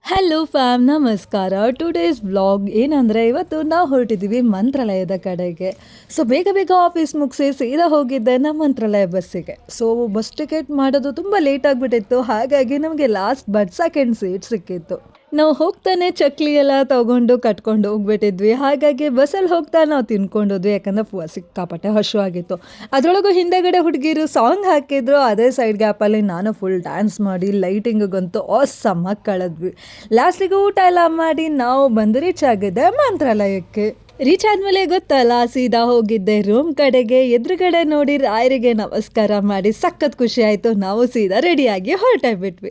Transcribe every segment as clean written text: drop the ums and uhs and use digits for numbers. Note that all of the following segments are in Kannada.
ಹಲೋ ಫ್ಯಾಮ್, ನಮಸ್ಕಾರ. ಟುಡೇಸ್ ವ್ಲಾಗ್ ಏನಂದರೆ, ಇವತ್ತು ನಾವು ಹೊರಟಿದ್ದೀವಿ ಮಂತ್ರಾಲಯದ ಕಡೆಗೆ. ಸೊ ಬೇಗ ಬೇಗ ಆಫೀಸ್ ಮುಗಿಸಿ ಸೀದಾ ಹೋಗಿದ್ದೆ ನಮ್ಮ ಮಂತ್ರಾಲಯ ಬಸ್ಸಿಗೆ. ಸೊ ಬಸ್ ಟಿಕೆಟ್ ಮಾಡೋದು ತುಂಬ ಲೇಟ್ ಆಗಿಬಿಟ್ಟಿತ್ತು, ಹಾಗಾಗಿ ನಮಗೆ ಲಾಸ್ಟ್ ಬಟ್ ಸೆಕೆಂಡ್ ಸೀಟ್ ಸಿಕ್ಕಿತ್ತು. ನಾವು ಹೋಗ್ತಾನೆ ಚಕ್ಲಿ ಎಲ್ಲ ತೊಗೊಂಡು ಕಟ್ಕೊಂಡು ಹೋಗ್ಬಿಟ್ಟಿದ್ವಿ. ಹಾಗಾಗಿ ಬಸ್ಸಲ್ಲಿ ಹೋಗ್ತಾ ನಾವು ತಿನ್ಕೊಂಡೋದ್ವಿ, ಯಾಕಂದರೆ ಸಿಕ್ಕಾಪಟ್ಟೆ ಹಶು ಆಗಿತ್ತು. ಅದರೊಳಗೂ ಹಿಂದೆಗಡೆ ಹುಡುಗಿರು ಸಾಂಗ್ ಹಾಕಿದ್ರು. ಅದೇ ಸೈಡ್ ಗ್ಯಾಪಲ್ಲಿ ನಾನು ಫುಲ್ ಡ್ಯಾನ್ಸ್ ಮಾಡಿ ಲೈಟಿಂಗಿಗಂತೂ ಆಸಮ್ಮಾಗಿ ಕಳೆದ್ವಿ. ಲಾಸ್ಟಿಗೆ ಊಟ ಎಲ್ಲ ಮಾಡಿ ನಾವು ಬಂದು ರೀಚ್ ಆಗಿದ್ದೆ ಮಂತ್ರಾಲಯಕ್ಕೆ. ರೀಚ್ ಆದಮೇಲೆ ಗೊತ್ತಲ್ಲ, ಸೀದಾ ಹೋಗಿದ್ದೆ ರೂಮ್ ಕಡೆಗೆ. ಎದುರುಗಡೆ ನೋಡಿ ರಾಯರಿಗೆ ನಮಸ್ಕಾರ ಮಾಡಿ ಸಖತ್ ಖುಷಿ ಆಯಿತು. ನಾವು ಸೀದಾ ರೆಡಿಯಾಗಿ ಹೊರಟೇ ಬಿಟ್ವಿ.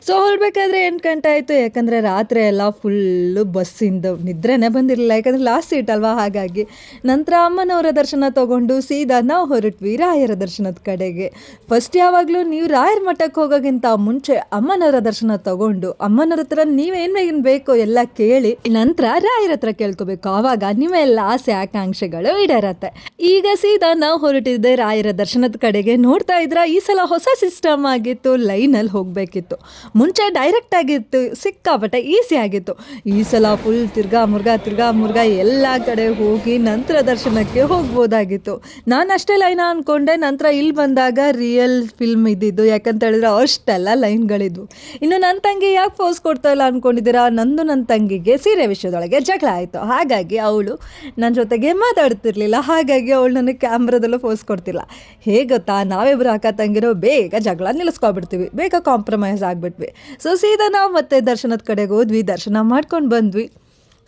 ಸೊ ಹೊರಡ್ಬೇಕಾದ್ರೆ 8 ಗಂಟೆ ಆಯಿತು, ಯಾಕಂದರೆ ರಾತ್ರಿ ಎಲ್ಲ ಫುಲ್ಲು ಬಸ್ಸಿಂದ ನಿದ್ರೆನೇ ಬಂದಿರಲಿಲ್ಲ, ಯಾಕಂದರೆ ಲಾಸ್ಟ್ ಸೀಟ್ ಅಲ್ವಾ. ಹಾಗಾಗಿ ನಂತರ ಅಮ್ಮನವರ ದರ್ಶನ ತೊಗೊಂಡು ಸೀದಾ ನಾವು ಹೊರಟ್ವಿ ರಾಯರ ದರ್ಶನದ ಕಡೆಗೆ. ಫಸ್ಟ್ ಯಾವಾಗಲೂ ನೀವು ರಾಯರ ಮಠಕ್ಕೆ ಹೋಗೋಕ್ಕಿಂತ ಮುಂಚೆ ಅಮ್ಮನವರ ದರ್ಶನ ತೊಗೊಂಡು ಅಮ್ಮನವ್ರ ಹತ್ರ ನೀವೇನು ಬೇಕೋ ಎಲ್ಲ ಕೇಳಿ ನಂತರ ರಾಯರ ಹತ್ರ ಕೇಳ್ಕೊಬೇಕು. ಆವಾಗ ಎಲ್ಲ ಆಸೆ ಆಕಾಂಕ್ಷೆಗಳು ಈಡೇರತ್ತೆ. ಈಗ ಸೀದಾ ನಾವು ಹೊರಟಿದ್ದೆ ರಾಯರ ದರ್ಶನದ ಕಡೆಗೆ. ನೋಡ್ತಾ ಇದ್ರ ಈ ಸಲ ಹೊಸ ಸಿಸ್ಟಮ್ ಆಗಿತ್ತು, ಲೈನಲ್ಲಿ ಹೋಗಬೇಕಿತ್ತು. ಮುಂಚೆ ಡೈರೆಕ್ಟ್ ಆಗಿತ್ತು, ಸಿಕ್ಕಾಪಟ್ಟೆ ಈಸಿ ಆಗಿತ್ತು. ಈ ಸಲ ಫುಲ್ ತಿರ್ಗಾ ಮುರ್ಗಾ ಎಲ್ಲ ಕಡೆ ಹೋಗಿ ನಂತರ ದರ್ಶನಕ್ಕೆ ಹೋಗ್ಬೋದಾಗಿತ್ತು. ನಾನು ಅಷ್ಟೇ ಲೈನ್ ಅಂದ್ಕೊಂಡೆ. ನಂತರ ಇಲ್ಲಿ ಬಂದಾಗ ರಿಯಲ್ ಫಿಲ್ಮ್ ಇದ್ದಿದ್ದು, ಯಾಕಂತ ಹೇಳಿದ್ರೆ ಅಷ್ಟೆಲ್ಲ ಲೈನ್ಗಳಿದ್ವು. ಇನ್ನು ನನ್ನ ತಂಗಿ ಯಾಕೆ ಪೋಸ್ ಕೊಡ್ತಾ ಇಲ್ಲ ಅಂದ್ಕೊಂಡಿದ್ದೀರಾ, ನನ್ನ ತಂಗಿಗೆ ಸೀರೆ ವಿಷಯದೊಳಗೆ ಜಗಳ ಆಯಿತು. ಹಾಗಾಗಿ ಅವಳು ನನ್ನ ಜೊತೆಗೆ ಮಾತಾಡ್ತಿರ್ಲಿಲ್ಲ. ಹಾಗಾಗಿ ಅವಳು ನನಗೆ ಕ್ಯಾಮ್ರಾದಲ್ಲೂ ಪೋಸ್ ಕೊಡ್ತಿಲ್ಲ. ಹೇಗೆ ಗೊತ್ತಾ, ನಾವಿಬ್ಬರು ಅಕ್ಕ ತಂಗಿರೋ ಬೇಗ ಜಗಳ ನಿಲ್ಲಿಸ್ಕೊಬಿಡ್ತೀವಿ, ಬೇಗ ಕಾಂಪ್ರಮೈಸ್ ಆಗಿಬಿಟ್ವಿ. ಸೊ ಸೀದಾ ನಾವು ಮತ್ತೆ ದರ್ಶನದ ಕಡೆಗೆ ಹೋದ್ವಿ, ದರ್ಶನ ಮಾಡ್ಕೊಂಡು ಬಂದ್ವಿ.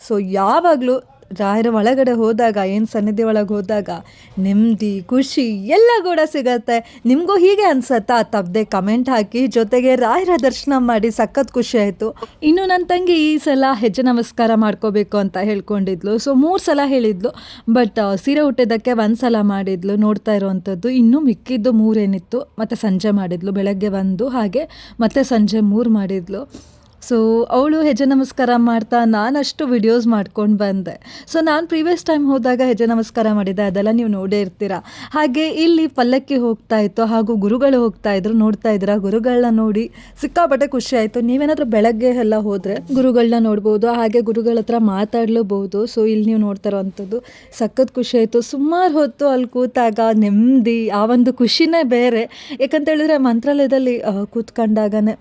ಸೊ ಯಾವಾಗಲೂ ರಾಯರ ಒಳಗಡೆ ಹೋದಾಗ, ಏನು ಸನ್ನಿಧಿ ಒಳಗೆ ಹೋದಾಗ ನೆಮ್ಮದಿ ಖುಷಿ ಎಲ್ಲ ಕೂಡ ಸಿಗತ್ತೆ. ನಿಮಗೂ ಹೀಗೆ ಅನ್ಸತ್ತಾ? ತಪ್ಪದೆ ಕಮೆಂಟ್ ಹಾಕಿ. ಜೊತೆಗೆ ರಾಯರ ದರ್ಶನ ಮಾಡಿ ಸಖತ್ ಖುಷಿ ಆಯಿತು. ಇನ್ನು ನನ್ನ ತಂಗಿ ಈ ಸಲ ಹೆಜ್ಜೆ ನಮಸ್ಕಾರ ಮಾಡ್ಕೋಬೇಕು ಅಂತ ಹೇಳ್ಕೊಂಡಿದ್ಲು. ಸೊ 3 ಸಲ ಹೇಳಿದ್ಲು, ಬಟ್ ಸೀರೆ ಹುಟ್ಟಿದ್ದಕ್ಕೆ 1 ಸಲ ಮಾಡಿದ್ಲು. ನೋಡ್ತಾ ಇರೋವಂಥದ್ದು ಇನ್ನೂ ಮಿಕ್ಕಿದ್ದು 3 ಏನಿತ್ತು. ಮತ್ತು ಸಂಜೆ ಮಾಡಿದ್ಲು, ಬೆಳಗ್ಗೆ 1 ಹಾಗೆ ಮತ್ತು ಸಂಜೆ 3 ಮಾಡಿದ್ಲು. ಸೊ ಅವಳು ಹೆಜ್ಜೆ ನಮಸ್ಕಾರ ಮಾಡ್ತಾ ನಾನಷ್ಟು ವಿಡಿಯೋಸ್ ಮಾಡ್ಕೊಂಡು ಬಂದೆ. ಸೊ ನಾನು ಪ್ರೀವಿಯಸ್ ಟೈಮ್ ಹೋದಾಗ ಹೆಜ್ಜೆ ನಮಸ್ಕಾರ ಮಾಡಿದ್ದೆ, ಅದೆಲ್ಲ ನೀವು ನೋಡೇ ಇರ್ತೀರ. ಹಾಗೆ ಇಲ್ಲಿ ಪಲ್ಲಕ್ಕಿ ಹೋಗ್ತಾ ಇತ್ತು, ಹಾಗೂ ಗುರುಗಳು ಹೋಗ್ತಾ ಇದ್ರು. ನೋಡ್ತಾ ಇದ್ದೀರಾ, ಗುರುಗಳನ್ನ ನೋಡಿ ಸಿಕ್ಕಾಪಟ್ಟೆ ಖುಷಿ ಆಯಿತು. ನೀವೇನಾದರೂ ಬೆಳಗ್ಗೆ ಎಲ್ಲ ಹೋದರೆ ಗುರುಗಳನ್ನ ನೋಡ್ಬೋದು, ಹಾಗೆ ಗುರುಗಳ ಹತ್ರ ಮಾತಾಡ್ಲೂಬಹುದು. ಸೊ ಇಲ್ಲಿ ನೀವು ನೋಡ್ತಾ ಇರೋವಂಥದ್ದು ಸಖತ್ ಖುಷಿ ಆಯಿತು. ಸುಮಾರು ಹೊತ್ತು ಅಲ್ಲಿ ಕೂತಾಗ ನೆಮ್ಮದಿ, ಆ ಒಂದು ಖುಷಿನೇ ಬೇರೆ. ಯಾಕಂತೇಳಿದ್ರೆ ಮಂತ್ರಾಲಯದಲ್ಲಿ ಕೂತ್ಕೊಂಡಾಗನೇ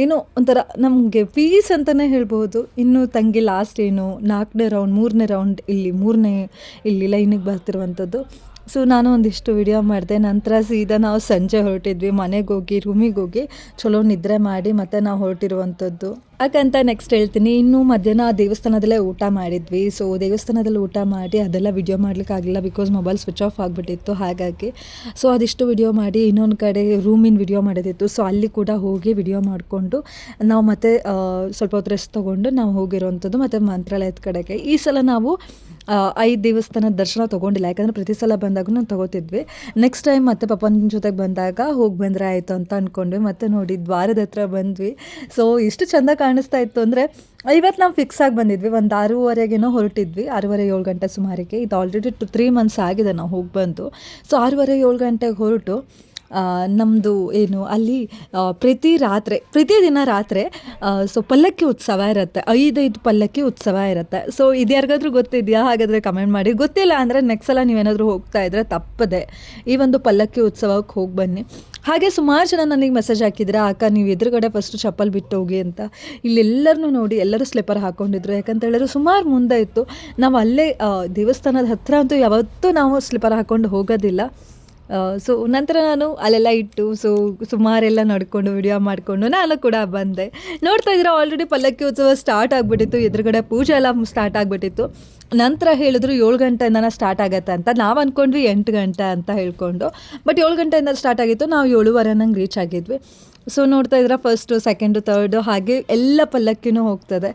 ಏನೋ ಒಂಥರ ನಮಗೆ ಪೀಸ್ ಅಂತಲೇ ಹೇಳ್ಬೋದು. ಇನ್ನು ತಂಗಿ ಲಾಸ್ಟ್ ಏನು 4ನೇ ರೌಂಡ್ 3ನೇ ರೌಂಡ್ ಇಲ್ಲಿ ಲೈನಿಗೆ ಬರ್ತಿರುವಂಥದ್ದು. ಸೊ ನಾನು ಒಂದಿಷ್ಟು ವಿಡಿಯೋ ಮಾಡಿದೆ. ನಂತರ ಸೀದಾ ನಾವು ಸಂಜೆ ಹೊರಟಿದ್ವಿ. ಮನೆಗೆ ಹೋಗಿ ರೂಮಿಗೆ ಹೋಗಿ ಚಲೋ ನಿದ್ರೆ ಮಾಡಿ ಮತ್ತೆ ನಾವು ಹೊರಟಿರುವಂಥದ್ದು. ಯಾಕಂತ ನೆಕ್ಸ್ಟ್ ಹೇಳ್ತೀನಿ. ಇನ್ನು ಮಧ್ಯಾಹ್ನ ದೇವಸ್ಥಾನದಲ್ಲೇ ಊಟ ಮಾಡಿದ್ವಿ. ಸೊ ದೇವಸ್ಥಾನದಲ್ಲಿ ಊಟ ಮಾಡಿ ಅದೆಲ್ಲ ವಿಡಿಯೋ ಮಾಡಲಿಕ್ಕಾಗಲಿಲ್ಲ, ಬಿಕಾಸ್ ಮೊಬೈಲ್ ಸ್ವಿಚ್ ಆಫ್ ಆಗಿಬಿಟ್ಟಿತ್ತು. ಹಾಗಾಗಿ ಸೊ ಅದಿಷ್ಟು ವಿಡಿಯೋ ಮಾಡಿ ಇನ್ನೊಂದು ಕಡೆ ರೂಮಿನ ವಿಡಿಯೋ ಮಾಡೋದಿತ್ತು. ಸೊ ಅಲ್ಲಿ ಕೂಡ ಹೋಗಿ ವಿಡಿಯೋ ಮಾಡಿಕೊಂಡು ನಾವು ಮತ್ತೆ ಸ್ವಲ್ಪ ಹೊತ್ತು ರೆಸ್ಟ್ ತೊಗೊಂಡು ನಾವು ಹೋಗಿರೋವಂಥದ್ದು ಮತ್ತು ಮಂತ್ರಾಲಯದ ಕಡೆಗೆ. ಈ ಸಲ ನಾವು 5 ದೇವಸ್ಥಾನದ ದರ್ಶನ ತೊಗೊಂಡಿಲ್ಲ, ಯಾಕಂದರೆ ಪ್ರತಿ ಸಲ ಬಂದಾಗ ನಾವು ತೊಗೋತಿದ್ವಿ. ನೆಕ್ಸ್ಟ್ ಟೈಮ್ ಮತ್ತೆ ಪಪ್ಪನ ಜೊತೆಗೆ ಬಂದಾಗ ಹೋಗಿ ಬಂದರೆ ಆಯಿತು ಅಂತ ಅಂದ್ಕೊಂಡ್ವಿ. ಮತ್ತು ನೋಡಿ ದ್ವಾರದ ಹತ್ರ ಬಂದ್ವಿ. ಸೊ ಎಷ್ಟು ಚೆಂದ ಕಾಣಿಸ್ತಾ ಇತ್ತು ಅಂದರೆ, ಇವತ್ತು ನಾವು ಫಿಕ್ಸ್ ಆಗಿ ಬಂದಿದ್ವಿ. ಒಂದು 6:30 ಹೊರಟಿದ್ವಿ, 6:30-7 ಗಂಟೆ ಸುಮಾರಿಗೆ. ಇದು ಆಲ್ರೆಡಿ 3 ಮಂತ್ಸ್ ಆಗಿದೆ ನಾವು ಹೋಗಿ ಬಂದು. ಸೊ 6:30-7 ಗಂಟೆಗೆ ಹೊರಟು ನಮ್ಮದು ಏನು ಅಲ್ಲಿ ಪ್ರತಿದಿನ ರಾತ್ರಿ ಸೊ ಪಲ್ಲಕ್ಕಿ ಉತ್ಸವ ಇರುತ್ತೆ. 5 ಪಲ್ಲಕ್ಕಿ ಉತ್ಸವ ಇರುತ್ತೆ. ಸೊ ಇದು ಯಾರಿಗಾದ್ರೂ ಗೊತ್ತಿದೆಯಾ? ಹಾಗಾದರೆ ಕಮೆಂಟ್ ಮಾಡಿ. ಗೊತ್ತಿಲ್ಲ ಅಂದರೆ ನೆಕ್ಸ್ಟ್ ಸಲ ನೀವೇನಾದರೂ ಹೋಗ್ತಾ ಇದ್ದರೆ ತಪ್ಪದೆ ಈ ಒಂದು ಪಲ್ಲಕ್ಕಿ ಉತ್ಸವಕ್ಕೆ ಹೋಗಿ ಬನ್ನಿ. ಹಾಗೆ ಸುಮಾರು ಜನ ನನಗೆ ಮೆಸೇಜ್ ಹಾಕಿದ್ರೆ, ಅಕ್ಕ ನೀವು ಎದುರುಗಡೆ ಫಸ್ಟು ಚಪ್ಪಲ್ ಬಿಟ್ಟು ಹೋಗಿ ಅಂತ. ಇಲ್ಲೆಲ್ಲರನ್ನೂ ನೋಡಿ ಎಲ್ಲರೂ ಸ್ಲಿಪ್ಪರ್ ಹಾಕ್ಕೊಂಡಿದ್ರು. ಯಾಕಂತ ಹೇಳಿದ್ರೆ ಸುಮಾರು ಮುಂದೆ ಇತ್ತು. ನಾವು ಅಲ್ಲೇ ದೇವಸ್ಥಾನದ ಹತ್ರ ಅಂತೂ ಯಾವತ್ತೂ ನಾವು ಸ್ಲಿಪ್ಪರ್ ಹಾಕ್ಕೊಂಡು ಹೋಗೋದಿಲ್ಲ. ಸೊ ನಂತರ ನಾನು ಅಲ್ಲೆಲ್ಲ ಇಟ್ಟು ಸುಮಾರೆಲ್ಲ ನೋಡಿಕೊಂಡು ವಿಡಿಯೋ ಮಾಡಿಕೊಂಡು ನಾನು ಕೂಡ ಬಂದೆ. ನೋಡ್ತಾ ಇದ್ರೆ ಆಲ್ರೆಡಿ ಪಲ್ಲಕ್ಕಿ ಉತ್ಸವ ಸ್ಟಾರ್ಟ್ ಆಗಿಬಿಟ್ಟಿತ್ತು. ಎದುರುಗಡೆ ಪೂಜೆ ಎಲ್ಲ ಸ್ಟಾರ್ಟ್ ಆಗಿಬಿಟ್ಟಿತ್ತು. ನಂತರ ಹೇಳಿದ್ರು 7 ಗಂಟೆಯಿಂದನೇ ಸ್ಟಾರ್ಟ್ ಆಗುತ್ತೆ ಅಂತ. ನಾವು ಅಂದ್ಕೊಂಡ್ವಿ 8 ಗಂಟೆ ಅಂತ ಹೇಳ್ಕೊಂಡು, ಬಟ್ 7 ಗಂಟೆಯಿಂದ ಸ್ಟಾರ್ಟ್ ಆಗಿತ್ತು. ನಾವು 7:15 ರೀಚ್ ಆಗಿದ್ವಿ. ಸೊ ನೋಡ್ತಾ ಇದ್ರೆ ಫಸ್ಟು, ಸೆಕೆಂಡು, ತರ್ಡು ಹಾಗೆ ಎಲ್ಲ ಪಲ್ಲಕ್ಕಿನೂ ಹೋಗ್ತದೆ.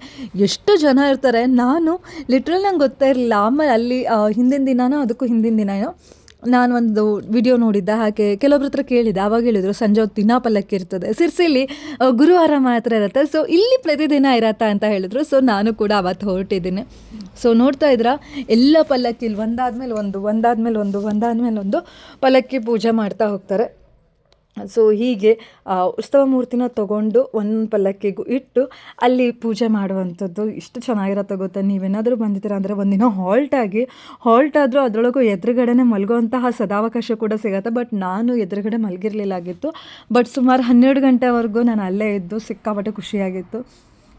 ಎಷ್ಟು ಜನ ಇರ್ತಾರೆ, ನಾನು ಲಿಟ್ರಲ್ ನಂಗೆ ಗೊತ್ತೇ ಇರಲಿಲ್ಲ. ಆಮೇಲೆ ಅಲ್ಲಿ ಹಿಂದಿನ ದಿನನೋ ಅದಕ್ಕೂ ಹಿಂದಿನ ದಿನನೋ ನಾನು ಒಂದು ವಿಡಿಯೋ ನೋಡಿದ್ದೆ. ಹಾಗೆ ಕೆಲವೊಬ್ರ ಹತ್ರ ಕೇಳಿದ್ದೆ, ಆವಾಗ ಹೇಳಿದರು ಸಂಜೆ ಹೊತ್ತು ದಿನ ಪಲ್ಲಕ್ಕಿ ಇರ್ತದೆ, ಸಿರ್ಸಿಲಿ ಗುರುವಾರ ಮಾತ್ರ ಇರುತ್ತೆ. ಸೊ ಇಲ್ಲಿ ಪ್ರತಿದಿನ ಇರತ್ತಾ ಅಂತ ಹೇಳಿದ್ರು. ಸೊ ನಾನು ಕೂಡ ಅವತ್ತು ಹೊರಟಿದ್ದೀನಿ. ಸೊ ನೋಡ್ತಾ ಇದ್ರೆ ಎಲ್ಲ ಪಲ್ಲಕ್ಕಿಲಿ ಒಂದಾದ್ಮೇಲೆ ಒಂದು ಪಲ್ಲಕ್ಕಿ ಪೂಜೆ ಮಾಡ್ತಾ ಹೋಗ್ತಾರೆ. ಸೊ ಹೀಗೆ ಉತ್ಸವ ಮೂರ್ತಿನ ತೊಗೊಂಡು ಒಂದೊಂದು ಪಲ್ಲಕ್ಕಿಗೂ ಇಟ್ಟು ಅಲ್ಲಿ ಪೂಜೆ ಮಾಡುವಂಥದ್ದು ಇಷ್ಟು ಚೆನ್ನಾಗಿರತ್ತೆ ಗೊತ್ತಾ. ನೀವೇನಾದರೂ ಬಂದಿದ್ದೀರಾ ಅಂದರೆ ಒಂದಿನ ಹಾಲ್ಟ್ ಆದರೂ ಅದರೊಳಗೂ ಎದುರುಗಡೆನೇ ಮಲಗುವಂತಹ ಸದಾವಕಾಶ ಕೂಡ ಸಿಗುತ್ತೆ. ಬಟ್ ನಾನು ಎದುರುಗಡೆ ಮಲಗಿರಲಿಲ್ಲಾಗಿತ್ತು. ಬಟ್ ಸುಮಾರು 12 ಗಂಟೆವರೆಗೂ ನಾನು ಅಲ್ಲೇ ಇದ್ದು ಸಿಕ್ಕಾಪಟ್ಟೆ ಖುಷಿಯಾಗಿತ್ತು.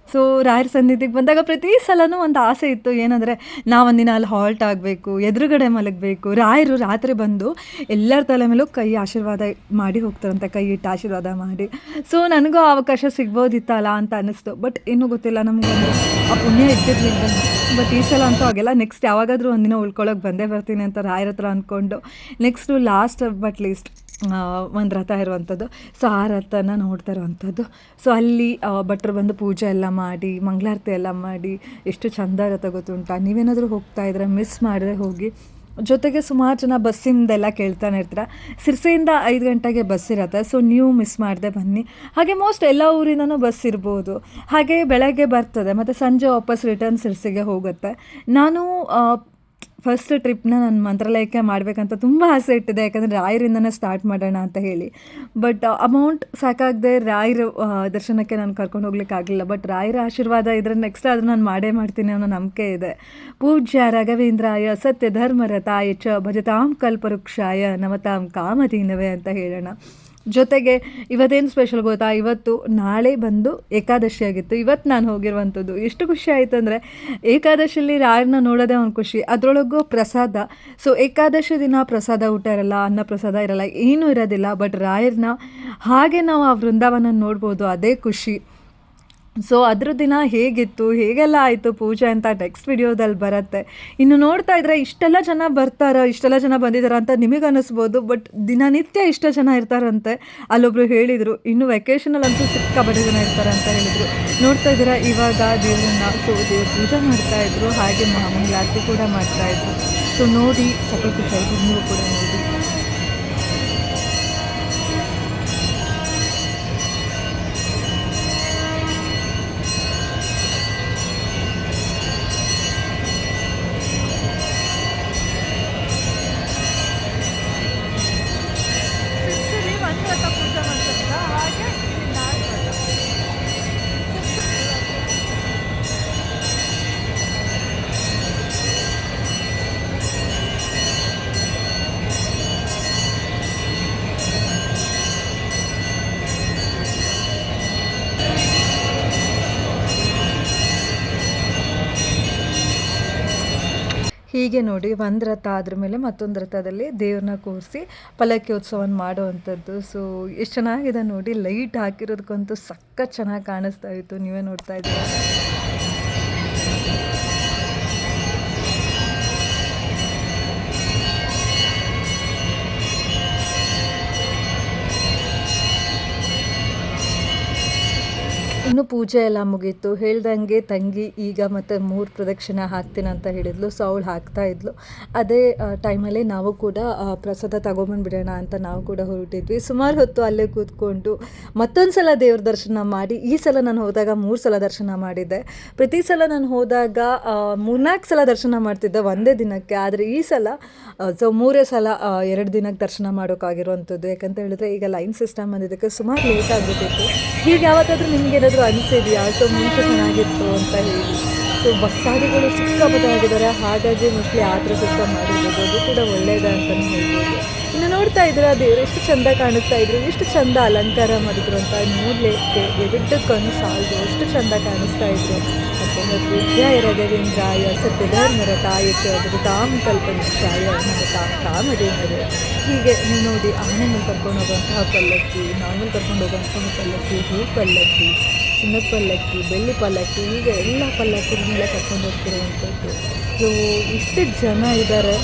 ಸೊ ರಾಯರ ಸನ್ನಿಧಿಗೆ ಬಂದಾಗ ಪ್ರತಿ ಸಲನೂ ಒಂದು ಆಸೆ ಇತ್ತು, ಏನಂದರೆ ನಾವೊಂದಿನ ಅಲ್ಲಿ ಹಾಲ್ಟ್ ಆಗಬೇಕು, ಎದುರುಗಡೆ ಮಲಗಬೇಕು. ರಾಯರು ರಾತ್ರಿ ಬಂದು ಎಲ್ಲರ ತಲೆ ಮೇಲೂ ಕೈ ಆಶೀರ್ವಾದ ಮಾಡಿ ಹೋಗ್ತಾರಂತೆ, ಕೈ ಇಟ್ಟು ಆಶೀರ್ವಾದ ಮಾಡಿ. ಸೊ ನನಗೂ ಆ ಅವಕಾಶ ಸಿಗ್ಬೋದಿತ್ತಲ್ಲ ಅಂತ ಅನ್ನಿಸ್ತು. ಬಟ್ ಇನ್ನೂ ಗೊತ್ತಿಲ್ಲ, ನಮಗೊಂದು ಆ ಪುಣ್ಯ ಇದ್ದಿರಲಿಲ್ಲ. ಬಟ್ ಈ ಸಲ ಅಂತೂ ಹಾಗೆಲ್ಲ. ನೆಕ್ಸ್ಟ್ ಯಾವಾಗಾದರೂ ಒಂದಿನ ಉಳ್ಕೊಳ್ಳೋಕೆ ಬಂದೇ ಬರ್ತೀನಿ ಅಂತ ರಾಯರ ಹತ್ರ ಅಂದ್ಕೊಂಡು ನೆಕ್ಸ್ಟು ಲಾಸ್ಟ್ ಬಟ್ ಲೀಸ್ಟ್ ಒಂದು ರಥ ಇರುವಂಥದ್ದು. ಸೊ ಆ ರಥನ ನೋಡ್ತಾ ಇರುವಂಥದ್ದು. ಸೊ ಅಲ್ಲಿ ಭಟ್ರು ಬಂದು ಪೂಜೆ ಎಲ್ಲ ಮಾಡಿ ಮಂಗಳಾರತಿ ಎಲ್ಲ ಮಾಡಿ ಎಷ್ಟು ಚೆಂದ ಇರುತ್ತೆ ಗೊತ್ತುಂಟಾ. ನೀವೇನಾದರೂ ಹೋಗ್ತಾ ಇದ್ರೆ ಮಿಸ್ ಮಾಡಿದ್ರೆ ಹೋಗಿ. ಜೊತೆಗೆ ಸುಮಾರು ಜನ ಬಸ್ಸಿಂದೆಲ್ಲ ಕೇಳ್ತಾನೆ ಇರ್ತೀರ. ಸಿರ್ಸೆಯಿಂದ 5 ಗಂಟೆಗೆ ಬಸ್ ಇರುತ್ತೆ. ಸೊ ನೀವು ಮಿಸ್ ಮಾಡದೆ ಬನ್ನಿ. ಹಾಗೆ ಮೋಸ್ಟ್ ಎಲ್ಲ ಊರಿಂದನೂ ಬಸ್ ಇರ್ಬೋದು. ಹಾಗೆ ಬೆಳಗ್ಗೆ ಬರ್ತದೆ ಮತ್ತು ಸಂಜೆ ವಾಪಸ್ ರಿಟರ್ನ್ ಸಿರ್ಸೆಗೆ ಹೋಗುತ್ತೆ. ನಾನು ಫಸ್ಟ್ ಟ್ರಿಪ್ನ ನಾನು ಮಂತ್ರಾಲಯಕ್ಕೆ ಮಾಡಬೇಕಂತ ತುಂಬ ಆಸೆ ಇಟ್ಟಿದೆ, ಯಾಕಂದರೆ ರಾಯರಿಂದನೇ ಸ್ಟಾರ್ಟ್ ಮಾಡೋಣ ಅಂತ ಹೇಳಿ. ಬಟ್ ಅಮೌಂಟ್ ಸಾಕಾಗದೆ ರಾಯರ ದರ್ಶನಕ್ಕೆ ನಾನು ಕರ್ಕೊಂಡು ಹೋಗ್ಲಿಕ್ಕಾಗಲಿಲ್ಲ. ಬಟ್ ರಾಯರ ಆಶೀರ್ವಾದ ಇದ್ರೆ ನೆಕ್ಸ್ಟ್ ಆದರೂ ನಾನು ಮಾಡ್ತೀನಿ ಅನ್ನೋ ನಂಬಿಕೆ ಇದೆ. ಪೂಜ್ಯ ರಾಘವೇಂದ್ರಾಯ ಸತ್ಯ ಧರ್ಮರತಾಯ ಚ ಭಜತಾಂ ಕಲ್ಪವೃಕ್ಷಾಯ ನಮತಾಂ ಕಾಮಧೇನವೇ ಅಂತ ಹೇಳೋಣ. ಜೊತೆಗೆ ಇವತ್ತೇನು ಸ್ಪೆಷಲ್ ಗೊತ್ತಾ, ನಾಳೆ ಬಂದು ಏಕಾದಶಿ ಆಗಿತ್ತು. ಇವತ್ತು ನಾನು ಹೋಗಿರುವಂಥದ್ದು ಎಷ್ಟು ಖುಷಿ ಆಯಿತು ಅಂದರೆ, ಏಕಾದಶಿಯಲ್ಲಿ ರಾಯರನ್ನ ನೋಡೋದೇ ಒಂದು ಖುಷಿ, ಅದರೊಳಗೂ ಪ್ರಸಾದ. ಸೊ ಏಕಾದಶಿ ದಿನ ಪ್ರಸಾದ ಊಟ ಇರಲ್ಲ, ಅನ್ನ ಪ್ರಸಾದ ಇರಲ್ಲ, ಏನೂ ಇರೋದಿಲ್ಲ. ಬಟ್ ರಾಯರನ್ನ ಹಾಗೆ ನಾವು ಆ ವೃಂದಾವನ ನೋಡ್ಬೋದು, ಅದೇ ಖುಷಿ. ಸೊ ಅದ್ರ ದಿನ ಹೇಗಿತ್ತು, ಹೇಗೆಲ್ಲ ಆಯಿತು ಪೂಜೆ ಅಂತ ನೆಕ್ಸ್ಟ್ ವಿಡಿಯೋದಲ್ಲಿ ಬರುತ್ತೆ. ಇನ್ನು ನೋಡ್ತಾ ಇದ್ರೆ ಇಷ್ಟೆಲ್ಲ ಜನ ಇಷ್ಟೆಲ್ಲ ಜನ ಬಂದಿದ್ದಾರೆ ಅಂತ ನಿಮಗೆ ಅನ್ನಿಸ್ಬೋದು. ಬಟ್ ದಿನನಿತ್ಯ ಇಷ್ಟ ಜನ ಇರ್ತಾರಂತೆ. ಅಲ್ಲೊಬ್ರು ಹೇಳಿದರು, ಇನ್ನು ವೆಕೇಷನಲ್ಲಂತೂ ಸಿಕ್ಕಾಪಟ್ಟೆ ಜನ ಇರ್ತಾರೆ ಅಂತ ಹೇಳಿದರು. ನೋಡ್ತಾ ಇದ್ದೀರಾ ಇವಾಗ ದೇವರನ್ನ, ಸೊ ದೇವ್ರ ಪೂಜೆ ಮಾಡ್ತಾಯಿದ್ರು, ಹಾಗೆ ಮಂಗಳಾರತಿ ಕೂಡ ಮಾಡ್ತಾಯಿದ್ರು. ಸೊ ನೋಡಿ ಸ್ವಲ್ಪ ಖುಷಿ ಆಯಿತು, ನೀವು ಕೂಡ ನೋಡಿ. ಹೀಗೆ ನೋಡಿ ಒಂದು ರಥ ಆದ್ರ ಮೇಲೆ ಮತ್ತೊಂದು ರಥದಲ್ಲಿ ದೇವ್ರನ್ನ ಕೂರಿಸಿ ಪಲ್ಲಕ್ಕಿ ಉತ್ಸವನ ಮಾಡುವಂಥದ್ದು. ಸೊ ಎಷ್ಟು ಚೆನ್ನಾಗಿದೆ ನೋಡಿ, ಲೈಟ್ ಹಾಕಿರೋದಕ್ಕಂತೂ ಸಖತ್ ಚೆನ್ನಾಗಿ ಕಾಣಿಸ್ತಾ ಇತ್ತು. ನೀವೇ ನೋಡ್ತಾ ಇದ್ದೀರಾ. ಇನ್ನು ಪೂಜೆ ಎಲ್ಲ ಮುಗೀತು. ಹೇಳ್ದಂಗೆ ತಂಗಿ ಈಗ ಮತ್ತೆ 3 ಪ್ರದಕ್ಷಿಣೆ ಹಾಕ್ತೀನಿ ಅಂತ ಹೇಳಿದ್ಲು. ಸೊ ಅವಳು ಹಾಕ್ತಾಯಿದ್ಲು. ಅದೇ ಟೈಮಲ್ಲಿ ನಾವು ಕೂಡ ಪ್ರಸಾದ ತಗೊಂಬಂದುಬಿಡೋಣ ಅಂತ ನಾವು ಕೂಡ ಹೊರಟಿದ್ವಿ. ಸುಮಾರು ಹೊತ್ತು ಅಲ್ಲೇ ಕೂತ್ಕೊಂಡು ಮತ್ತೊಂದು ಸಲ ದೇವ್ರ ದರ್ಶನ ಮಾಡಿ, ಈ ಸಲ ನಾನು ಹೋದಾಗ 3 ಸಲ ದರ್ಶನ ಮಾಡಿದ್ದೆ. ಪ್ರತಿ ಸಲ ನಾನು ಹೋದಾಗ 3-4 ಸಲ ದರ್ಶನ ಮಾಡ್ತಿದ್ದೆ ಒಂದೇ ದಿನಕ್ಕೆ. ಆದರೆ ಈ ಸಲ 3 ಸಲ 2 ದಿನಕ್ಕೆ ದರ್ಶನ ಮಾಡೋಕ್ಕಾಗಿರುವಂಥದ್ದು. ಯಾಕಂತ ಹೇಳಿದ್ರೆ ಈಗ ಲೈನ್ ಸಿಸ್ಟಮ್ ಬಂದಿದ್ದಕ್ಕೆ ಸುಮಾರು ಲೇಟ್ ಆಗಿಬಿಟ್ಟಿತ್ತು. ಹೀಗೆ ಯಾವತ್ತಾದರೂ ನಿಮ್ಗೆ ಏನಾದರೂ ಅನಿಸಿದೆಯಾ ಸೊ ಮುಂಚೆ ಚೆನ್ನಾಗಿತ್ತು ಅಂತ ಹೇಳಿ? ಸೊ ಭಕ್ತಾದಿಗಳು ಸಿಕ್ಕಾಪಟ್ಟೆ ಆಗಿದ್ದಾರೆ, ಹಾಗಾಗಿ ಮೋಸ್ಟ್ಲಿ ಆ ಥರ ಸಿಸ್ಟಮ್ ಮಾಡಿರ್ಬೋದು. ಅದು ಕೂಡ ಒಳ್ಳೆಯದ ಅಂತಲೇ ಹೇಳ್ಬೋದು. ಇನ್ನು ನೋಡ್ತಾ ಇದ್ರೆ ದೇವರು ಎಷ್ಟು ಚೆಂದ ಕಾಣಿಸ್ತಾ ಇದ್ರು, ಎಷ್ಟು ಚೆಂದ ಅಲಂಕಾರ ಮಾಡಿದ್ರು ಅಂತ ನೋಡಲಿಕ್ಕೆ ಎರಡು ಕಣ್ಣು ಸಾಲದು, ಎಷ್ಟು ಚೆಂದ ಕಾಣಿಸ್ತಾ ಇದ್ರು. ಮತ್ತು ಪೂಜ್ಯಾಯ ರಾಘವೇಂದ್ರಾಯ ಸತ್ಯಧರ್ಮರತಾಯ ಚ ಭಜತಾಂ ಕಲ್ಪವೃಕ್ಷಾಯ ನಮತಾಂ ಕಾಮಧೇನವೇ. ಹೀಗೆ ನೀವು ನೋಡಿ, ಆನೆ ಮೇಲೆ ಕರ್ಕೊಂಡು ಹೋಗುವಂತಹ ಪಲ್ಲಕ್ಕಿ, ನಾರ್ಮಲ್ ಕರ್ಕೊಂಡು ಹೋಗುವಂತಹ ಪಲ್ಲಕ್ಕಿ, ಹೂ ಪಲ್ಲಕ್ಕಿ, ಚಿನ್ನದ ಪಲ್ಲಕ್ಕಿ, ಬೆಳ್ಳಿ ಪಲ್ಲಕ್ಕಿ, ಹೀಗೆ ಎಲ್ಲ ಪಲ್ಲಕ್ಕಿನೆಲ್ಲ ಕರ್ಕೊಂಡು ಹೋಗ್ತಿರುವಂಥದ್ದು. ಸೊ ಇಷ್ಟು ಜನ ಇದ್ದಾರೆ.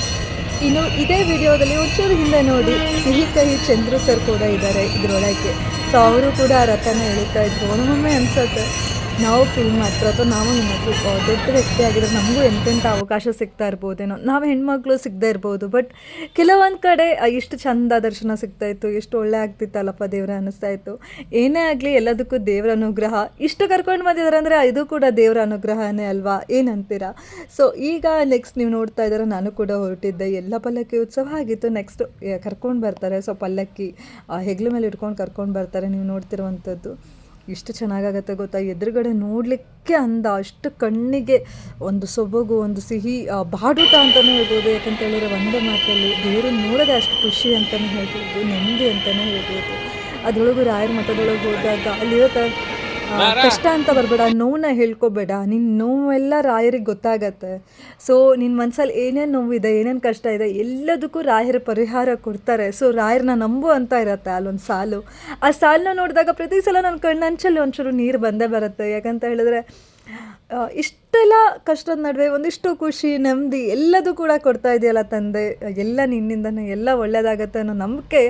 ಇನ್ನು ಇದೇ ವಿಡಿಯೋದಲ್ಲಿ ಒಂಚೂರು ಹಿಂದೆ ನೋಡಿ ಸಿಹಿ ಕಹಿ ಚಂದ್ರು ಸರ್ ಕೂಡ ಇದ್ದಾರೆ ಇದರೊಳಗೆ. ಸೊ ಅವರು ಕೂಡ ಆ ರಥನ ಎಳಿತಾ ಇದ್ರು. ಒಮ್ಮೊಮ್ಮೆ ಅನ್ಸುತ್ತೆ ನಾವು ಫಿಲ್ಮ್ ಹತ್ರ ಅಥವಾ ನಾವು ಏನಾದರೂ ದೊಡ್ಡ ವ್ಯಕ್ತಿ ಆಗಿದ್ರೆ ನಮಗೂ ಎಂತೆಂಥ ಅವಕಾಶ ಸಿಗ್ತಾ ಇರ್ಬೋದೇನೋ, ನಾವು ಹೆಣ್ಮಕ್ಳು ಸಿಗದೇ ಇರ್ಬೋದು. ಬಟ್ ಕೆಲವೊಂದು ಕಡೆ ಇಷ್ಟು ಚಂದ ದರ್ಶನ ಸಿಗ್ತಾಯಿತ್ತು, ಎಷ್ಟು ಒಳ್ಳೆ ಆಗ್ತಿತ್ತಲ್ಲಪ್ಪ ದೇವ್ರ ಅನ್ನಿಸ್ತಾ ಇತ್ತು. ಏನೇ ಆಗಲಿ ಎಲ್ಲದಕ್ಕೂ ದೇವರ ಅನುಗ್ರಹ. ಇಷ್ಟು ಕರ್ಕೊಂಡು ಬಂದಿದ್ದಾರೆ ಅಂದರೆ ಇದು ಕೂಡ ದೇವರ ಅನುಗ್ರಹನೇ ಅಲ್ವಾ, ಏನಂತೀರಾ? ಸೊ ಈಗ ನೆಕ್ಸ್ಟ್ ನೀವು ನೋಡ್ತಾ ಇದ್ದಾರೆ, ನಾನು ಕೂಡ ಹೊರಟಿದ್ದೆ. ಎಲ್ಲ ಪಲ್ಲಕ್ಕಿ ಉತ್ಸವ ಆಗಿತ್ತು. ನೆಕ್ಸ್ಟ್ ಕರ್ಕೊಂಡು ಬರ್ತಾರೆ. ಸೊ ಪಲ್ಲಕ್ಕಿ ಹೆಗ್ಲ ಮೇಲೆ ಇಟ್ಕೊಂಡು ಕರ್ಕೊಂಡು ಬರ್ತಾರೆ. ನೀವು ನೋಡ್ತಿರುವಂಥದ್ದು ಎಷ್ಟು ಚೆನ್ನಾಗಾಗತ್ತೆ ಗೊತ್ತಾ. ಎದುರುಗಡೆ ನೋಡಲಿಕ್ಕೆ ಅಂದ, ಅಷ್ಟು ಕಣ್ಣಿಗೆ ಒಂದು ಸೊಬಗು, ಒಂದು ಸಿಹಿ ಬಾಡೂಟ ಅಂತಲೇ ಹೇಳ್ಬೋದು. ಯಾಕಂತ ಹೇಳಿದ್ರೆ ಒಂದೇ ಮಾತಲ್ಲಿ ದೇವ್ರನ್ನ ನೋಡೋದೇ ಅಷ್ಟು ಖುಷಿ ಅಂತಲೇ ಹೇಳ್ಬೋದು, ನೆಮ್ಮದಿ ಅಂತಲೇ ಹೇಳ್ಬೋದು. ಅದರೊಳಗೂ ರಾಯರ ಮಠದೊಳಗೆ ಹೋದಾಗ ಅಲ್ಲಿರೋ ಕಷ್ಟ ಅಂತ ಬರಬೇಡ, ನೋವನ್ನ ಹೇಳ್ಕೊಬೇಡ, ನಿನ್ನ ನೋವೆಲ್ಲ ರಾಯರಿಗೆ ಗೊತ್ತಾಗತ್ತೆ. ಸೊ ನಿನ್ನ ಮನಸ್ಸಲ್ಲಿ ಏನೇನು ನೋವಿದೆ, ಏನೇನು ಕಷ್ಟ ಇದೆ, ಎಲ್ಲದಕ್ಕೂ ರಾಯರ ಪರಿಹಾರ ಕೊಡ್ತಾರೆ. ಸೊ ರಾಯರನ್ನ ನಂಬು ಅಂತ ಇರತ್ತೆ ಅಲ್ಲೊಂದು ಸಾಲು. ಆ ಸಾಲನ್ನ ನೋಡಿದಾಗ ಪ್ರತಿ ಸಲ ನನ್ನ ಕಣ್ಣಂಚಲ್ಲಿ ಒಂಚೂರು ನೀರು ಬಂದೇ ಬರುತ್ತೆ. ಯಾಕಂತ ಹೇಳಿದ್ರೆ ಇಷ್ಟೆಲ್ಲ ಕಷ್ಟದ ನಡುವೆ ಒಂದಿಷ್ಟು ಖುಷಿ, ನೆಮ್ಮದಿ ಎಲ್ಲದೂ ಕೂಡ ಕೊಡ್ತಾ ಇದೆಯಲ್ಲ ತಂದೆ. ಎಲ್ಲ ನಿನ್ನಿಂದನೇ ಎಲ್ಲ ಒಳ್ಳೆಯದಾಗತ್ತೆ ಅನ್ನೋ ನಂಬಿಕೆ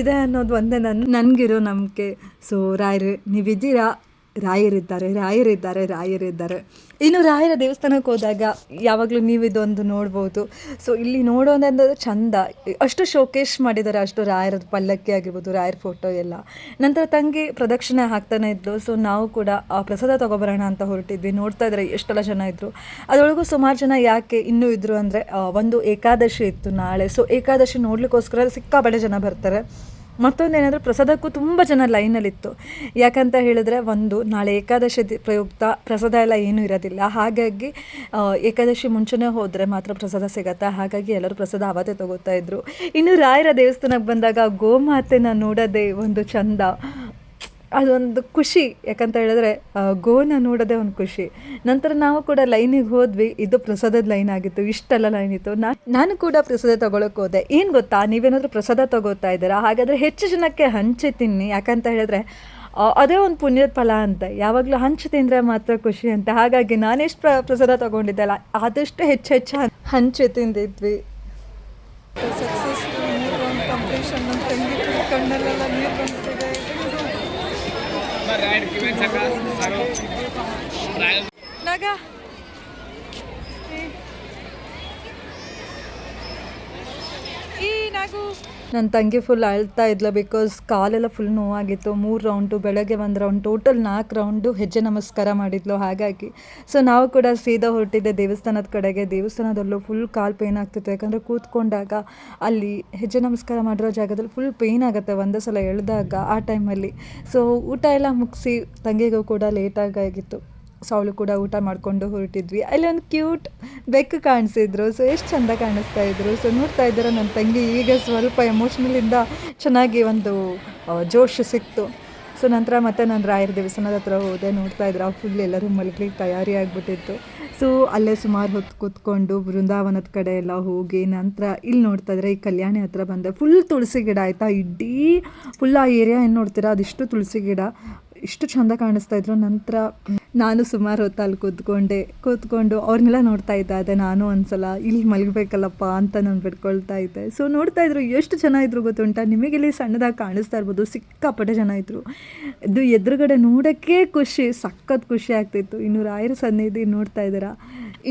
ಇದೆ ಅನ್ನೋದು ಒಂದೇ ನನಗಿರೋ ನಂಬಿಕೆ. ಸೊ ರಾಯರು ನೀವಿದ್ದೀರಾ, ರಾಯರಿದ್ದಾರೆ, ರಾಯರಿದ್ದಾರೆ, ರಾಯರಿದ್ದಾರೆ. ಇನ್ನು ರಾಯರ ದೇವಸ್ಥಾನಕ್ಕೆ ಹೋದಾಗ ಯಾವಾಗಲೂ ನೀವು ಇದೊಂದು ನೋಡ್ಬೋದು. ಸೊ ಇಲ್ಲಿ ನೋಡೋದಂದ್ರೆ ಚಂದ, ಅಷ್ಟು ಶೋಕೇಶ್ ಮಾಡಿದ್ದಾರೆ, ಅಷ್ಟು ರಾಯರ ಪಲ್ಲಕ್ಕಿ ಆಗಿರ್ಬೋದು, ರಾಯರ ಫೋಟೋ ಎಲ್ಲ. ನಂತರ ತಂಗಿ ಪ್ರದಕ್ಷಿಣೆ ಹಾಕ್ತಾನೆ ಇದ್ಲು. ಸೊ ನಾವು ಕೂಡ ಪ್ರಸಾದ ತೊಗೊಬರೋಣ ಅಂತ ಹೊರಟಿದ್ವಿ. ನೋಡ್ತಾ ಇದ್ರೆ ಎಷ್ಟೆಲ್ಲ ಜನ ಇದ್ದರು. ಅದರೊಳಗೂ ಸುಮಾರು ಜನ ಯಾಕೆ ಇನ್ನೂ ಇದ್ದರು ಅಂದರೆ ಒಂದು ಏಕಾದಶಿ ಇತ್ತು ನಾಳೆ. ಸೊ ಏಕಾದಶಿ ನೋಡ್ಲಿಕ್ಕೋಸ್ಕರ ಸಿಕ್ಕಾಪಟ್ಟೆ ಜನ ಬರ್ತಾರೆ. ಮತ್ತೊಂದು ಏನಾದರೂ ಪ್ರಸಾದಕ್ಕೂ ತುಂಬ ಜನ ಲೈನಲ್ಲಿತ್ತು. ಯಾಕಂತ ಹೇಳಿದ್ರೆ ಒಂದು ನಾಳೆ ಏಕಾದಶಿ ಪ್ರಯುಕ್ತ ಪ್ರಸಾದ ಎಲ್ಲ ಏನೂ ಇರೋದಿಲ್ಲ. ಹಾಗಾಗಿ ಏಕಾದಶಿ ಮುಂಚೆನೇ ಹೋದರೆ ಮಾತ್ರ ಪ್ರಸಾದ ಸಿಗತ್ತೆ. ಹಾಗಾಗಿ ಎಲ್ಲರೂ ಪ್ರಸಾದ ಅವತ್ತೇ ತೊಗೋತಾ ಇದ್ರು. ಇನ್ನು ರಾಯರ ದೇವಸ್ಥಾನಕ್ಕೆ ಬಂದಾಗ ಗೋಮಾತೆನ ನೋಡೋದೇ ಒಂದು ಚಂದ, ಅದೊಂದು ಖುಷಿ. ಯಾಕಂತ ಹೇಳಿದ್ರೆ ಗೋನ ನೋಡೋದೇ ಒಂದು ಖುಷಿ. ನಂತರ ನಾವು ಕೂಡ ಲೈನಿಗೆ ಹೋದ್ವಿ. ಇದು ಪ್ರಸಾದದ ಲೈನ್ ಆಗಿತ್ತು, ಇಷ್ಟೆಲ್ಲ ಲೈನ್ ಇತ್ತು. ನಾನು ಕೂಡ ಪ್ರಸಾದ ತೊಗೊಳಕ್ಕೆ ಹೋದೆ. ಏನು ಗೊತ್ತಾ, ನೀವೇನಾದರೂ ಪ್ರಸಾದ ತೊಗೋತಾ ಇದ್ದೀರಾ, ಹಾಗಾದರೆ ಹೆಚ್ಚು ಜನಕ್ಕೆ ಹಂಚಿ ತಿನ್ನಿ. ಯಾಕಂತ ಹೇಳಿದ್ರೆ ಅದೇ ಒಂದು ಪುಣ್ಯದ ಫಲ ಅಂತ. ಯಾವಾಗಲೂ ಹಂಚಿ ತಿಂದರೆ ಮಾತ್ರ ಖುಷಿ ಅಂತ. ಹಾಗಾಗಿ ನಾನೆಷ್ಟು ಪ್ರಸಾದ ತೊಗೊಂಡಿದ್ದೆ ಅಲ್ಲ, ಆದಷ್ಟು ಹೆಚ್ಚು ಹಂಚಿ ತಿಂದಿದ್ವಿ. ಸಕ್ಸಸ್ಫುಲ್ ಕಂಪ್ಲೀಷನ್ ಅಂತ ಕಣ್ಣಲ್ಲೆಲ್ಲ ನೀರು ಬಂದಿದೆ. ನಗ ಈ ನಗು ನನ್ನ ತಂಗಿ ಫುಲ್ ಅಳ್ತಾ ಇದ್ಲು. ಬಿಕಾಸ್ ಕಾಲೆಲ್ಲ ಫುಲ್ ನೋವಾಗಿತ್ತು. 3 ರೌಂಡು, ಬೆಳಗ್ಗೆ 1 ರೌಂಡ್, ಟೋಟಲ್ 4 ರೌಂಡು ಹೆಜ್ಜೆ ನಮಸ್ಕಾರ ಮಾಡಿದ್ಲು. ಹಾಗಾಗಿ ಸೊ ನಾವು ಕೂಡ ಸೀದಾ ಹೊರಟಿದ್ದೆ ದೇವಸ್ಥಾನದ ಕಡೆಗೆ. ದೇವಸ್ಥಾನದಲ್ಲೂ ಫುಲ್ ಕಾಲು ಪೇನ್ ಆಗ್ತಿತ್ತು. ಯಾಕಂದರೆ ಕೂತ್ಕೊಂಡಾಗ ಅಲ್ಲಿ ಹೆಜ್ಜೆ ನಮಸ್ಕಾರ ಮಾಡಿರೋ ಜಾಗದಲ್ಲಿ ಫುಲ್ ಪೇಯ್ನ್ ಆಗುತ್ತೆ ಒಂದೇ ಸಲ ಎಳೆದಾಗ ಆ ಟೈಮಲ್ಲಿ. ಸೊ ಊಟ ಎಲ್ಲ ಮುಗಿಸಿ ತಂಗಿಗೂ ಕೂಡ ಲೇಟಾಗಿತ್ತು. ಸೊ ಅವಳು ಕೂಡ ಊಟ ಮಾಡಿಕೊಂಡು ಹೊರಟಿದ್ವಿ. ಅಲ್ಲಿ ಒಂದು ಕ್ಯೂಟ್ ಬೆಕ್ಕು ಕಾಣಿಸಿದ್ರು. ಸೊ ಎಷ್ಟು ಚೆಂದ ಕಾಣಿಸ್ತಾ ಇದ್ರು. ಸೊ ನೋಡ್ತಾ ಇದ್ದಾರೆ ನನ್ನ ತಂಗಿ ಈಗ ಸ್ವಲ್ಪ ಎಮೋಷ್ನಲಿಂದ ಚೆನ್ನಾಗಿ ಒಂದು ಜೋಶ್ ಸಿಕ್ತು. ಸೊ ನಂತರ ಮತ್ತೆ ನಾನು ರಾಯರ ದೇವಸ್ಥಾನದ ಹತ್ರ ಹೋದೆ. ನೋಡ್ತಾ ಇದ್ರೆ ಫುಲ್ ಎಲ್ಲರೂ ಮಲಗಲಿಕ್ಕೆ ತಯಾರಿ ಆಗಿಬಿಟ್ಟಿತ್ತು. ಸೊ ಅಲ್ಲೇ ಸುಮಾರು ಹೊತ್ತು ಕೂತ್ಕೊಂಡು ಬೃಂದಾವನದ ಕಡೆ ಎಲ್ಲ ಹೋಗಿ ನಂತರ ಇಲ್ಲಿ ನೋಡ್ತಾ ಇದ್ರೆ ಈ ಕಲ್ಯಾಣಿ ಹತ್ರ ಬಂದೆ. ಫುಲ್ ತುಳಸಿ ಗಿಡ ಆಯಿತಾ, ಇಡೀ ಫುಲ್ ಆ ಏರಿಯಾ ಏನು ನೋಡ್ತೀರಾ ಅದಿಷ್ಟು ತುಳಸಿ ಗಿಡ, ಇಷ್ಟು ಚೆಂದ ಕಾಣಿಸ್ತಾ ಇದ್ರು. ನಂತರ ನಾನು ಸುಮಾರು ಹೊತ್ತು ಅಲ್ಲಿ ಕೂತ್ಕೊಂಡು ಅವ್ರನ್ನೆಲ್ಲ ನೋಡ್ತಾ ಇದ್ದೆ. ಅದೇ ನಾನು ಒಂದ್ಸಲ ಇಲ್ಲಿ ಮಲಗಬೇಕಲ್ಲಪ್ಪ ಅಂತ ನಾನು ಬಿಡ್ಕೊಳ್ತಾ ಇದ್ದೆ. ಸೊ ನೋಡ್ತಾ ಇದ್ರು ಎಷ್ಟು ಜನ ಇದ್ರು ಗೊತ್ತುಂಟ, ನಿಮಗಿಲ್ಲಿ ಸಣ್ಣದಾಗಿ ಕಾಣಿಸ್ತಾ ಇರ್ಬೋದು, ಸಿಕ್ಕಾಪಟ್ಟೆ ಜನ ಇದ್ರು. ಇದು ಎದುರುಗಡೆ ನೋಡೋಕ್ಕೆ ಖುಷಿ, ಸಖತ್ ಖುಷಿ ಆಗ್ತಿತ್ತು. ಇನ್ನು ರಾಯರ ಸನ್ನಿಧಿ ನೋಡ್ತಾ ಇದ್ದೀರಾ.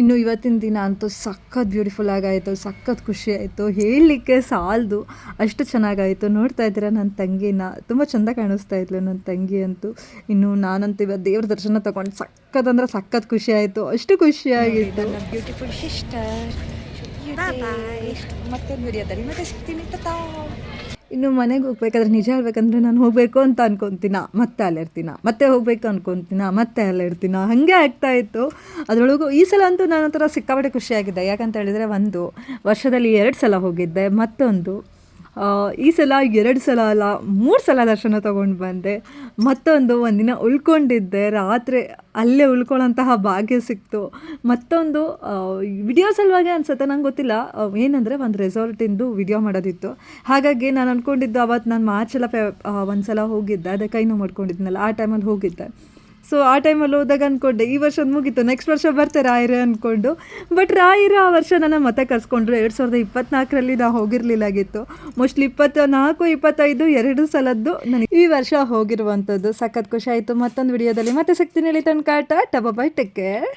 ಇನ್ನು ಇವತ್ತಿನ ದಿನ ಅಂತೂ ಸಖತ್ ಬ್ಯೂಟಿಫುಲ್ ಆಗಾಯಿತು, ಸಖತ್ ಖುಷಿ ಆಯಿತು, ಹೇಳಲಿಕ್ಕೆ ಸಾಲದು ಅಷ್ಟು ಚೆನ್ನಾಗಾಯಿತು. ನೋಡ್ತಾ ಇದ್ದೀರಾ ನನ್ನ ತಂಗಿನ, ತುಂಬ ಚೆಂದ ಕಾಣಿಸ್ತಾ ಇದ್ಲು ನನ್ನ ತಂಗಿ ಅಂತೂ. ಇನ್ನು ನಾನಂತೂ ಇವತ್ತು ದೇವ್ರ ದರ್ಶನ ತೊಗೊಂಡು ಸಖತ್ ಅಂದರೆ ಸಖತ್ ಖುಷಿ ಆಯಿತು, ಅಷ್ಟು ಖುಷಿಯಾಗಿತ್ತು. ಬ್ಯೂಟಿಫುಲ್ ಸಿಸ್ಟರ್, ಮತ್ತೆ ವಿಡಿಯೋದಲ್ಲಿ ಮತ್ತೆ ಸಿಗ್ತೀನಿ. ಇನ್ನು ಮನೆಗೆ ಹೋಗ್ಬೇಕಾದ್ರೆ ನಿಜ ಹೇಳ್ಬೇಕಂದ್ರೆ ನಾನು ಹೋಗಬೇಕು ಅಂತ ಅನ್ಕೊತೀನ, ಮತ್ತೆ ಅಲ್ಲಿರ್ತೀನ, ಮತ್ತೆ ಹೋಗಬೇಕು ಅನ್ಕೊತೀನ, ಮತ್ತೆ ಅಲ್ಲಿರ್ತೀನ, ಹಾಗೆ ಆಗ್ತಾಯಿತ್ತು. ಅದರೊಳಗೂ ಈ ಸಲ ಅಂತೂ ನಾನು ಒಂಥರ ಸಿಕ್ಕಾಪಟ್ಟೆ ಖುಷಿಯಾಗಿದ್ದೆ. ಯಾಕಂತ ಹೇಳಿದರೆ ಒಂದು ವರ್ಷದಲ್ಲಿ 2 ಸಲ ಹೋಗಿದ್ದೆ, ಮತ್ತೊಂದು ಈ ಸಲ 2 ಸಲ ಅಲ್ಲ 3 ಸಲ ದರ್ಶನ ತೊಗೊಂಡು ಬಂದೆ. ಮತ್ತೊಂದು ಒಂದಿನ ಉಳ್ಕೊಂಡಿದ್ದೆ, ರಾತ್ರಿ ಅಲ್ಲೇ ಉಳ್ಕೊಳ್ಳೋಂತಹ ಭಾಗ್ಯ ಸಿಕ್ತು. ಮತ್ತೊಂದು ವಿಡಿಯೋ ಸಲುವಾಗಿ ಅನ್ಸುತ್ತೆ, ನಂಗೆ ಗೊತ್ತಿಲ್ಲ. ಏನಂದರೆ ಒಂದು ರೆಸಾರ್ಟಿಂದು ವಿಡಿಯೋ ಮಾಡೋದಿತ್ತು. ಹಾಗಾಗಿ ನಾನು ಅಂದ್ಕೊಂಡಿದ್ದು ಅವತ್ತು ನಾನು ಮಾರ್ಚೆಲ್ಲ ಒಂದು ಸಲ ಹೋಗಿದ್ದೆ, ಅದೇ ಕೈನೂ ಮಾಡ್ಕೊಂಡಿದ್ನಲ್ಲ, ಆ ಟೈಮಲ್ಲಿ ಹೋಗಿದ್ದೆ. ಸೊ ಆ ಟೈಮಲ್ಲಿ ಹೋದಾಗ ಅಂದ್ಕೊಂಡೆ ಈ ವರ್ಷ ಮುಗೀತು, ನೆಕ್ಸ್ಟ್ ವರ್ಷ ಬರ್ತೆ ರಾಯರೇ ಅಂದ್ಕೊಂಡು. ಬಟ್ ರಾಯರು ಆ ವರ್ಷ ನನ್ನ ಮತ್ತೆ ಕರ್ಸ್ಕೊಂಡ್ರು. 2024ರಲ್ಲಿ ನಾವು ಹೋಗಿರಲಿಲ್ಲಾಗಿತ್ತು. ಮೋಸ್ಟ್ಲಿ 24, 25 2 ಸಲದ್ದು ನನಗೆ ಈ ವರ್ಷ ಹೋಗಿರುವಂಥದ್ದು. ಸಖತ್ ಖುಷಿ ಆಯಿತು. ಮತ್ತೊಂದು ವಿಡಿಯೋದಲ್ಲಿ ಮತ್ತೆ ಸಿಗ್ತೀನಿ. ಇಲ್ಲಿ ತನಕ Tata, bye bye, take care.